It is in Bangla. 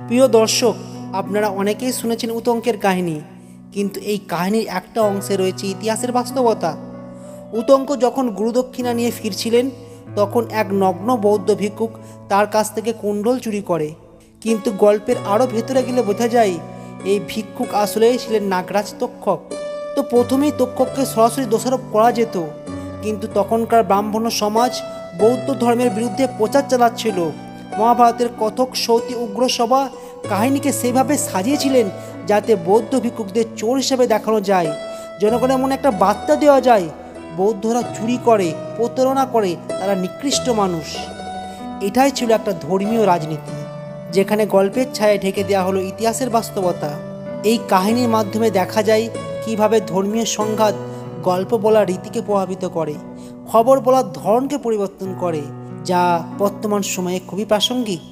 প্রিয় দর্শক, আপনারা অনেকেই শুনেছেন উতঙ্কের কাহিনী, কিন্তু এই কাহিনীর একটা অংশে রয়েছে ইতিহাসের বাস্তবতা। উতঙ্ক যখন গুরুদক্ষিণা নিয়ে ফিরছিলেন, তখন এক নগ্ন বৌদ্ধ ভিক্ষুক তার কাছ থেকে কুণ্ডল চুরি করে। কিন্তু গল্পের আরও ভেতরে গেলে বোঝা যায় এই ভিক্ষুক আসলেই ছিলেন নাগরাজ তক্ষক। তো প্রথমেই তক্ষককে সরাসরি দোষারোপ করা যেত, কিন্তু তখনকার ব্রাহ্মণ সমাজ বৌদ্ধ ধর্মের বিরুদ্ধে প্রচার চালাচ্ছিল। মহাভারতের কথক সতী উগ্রসভা কাহিনীকে সেভাবে সাজিয়েছিলেন যাতে বৌদ্ধ ভিক্ষুকদের চোর হিসেবে দেখানো যায়, জনগণের মনে একটা বার্তা দেওয়া যায় বৌদ্ধরা চুরি করে, প্রতারণা করে, তারা নিকৃষ্ট মানুষ। এটাই ছিল একটা ধর্মীয় রাজনীতি, যেখানে গল্পের ছায়ায় ঢেকে দেওয়া হলো ইতিহাসের বাস্তবতা। এই কাহিনীর মাধ্যমে দেখা যায় কিভাবে ধর্মীয় সংঘাত গল্প বলার রীতিকে প্রভাবিত করে, খবর বলার ধরনকে পরিবর্তন করে, যা বর্তমান সময়ে খুবই প্রাসঙ্গিক।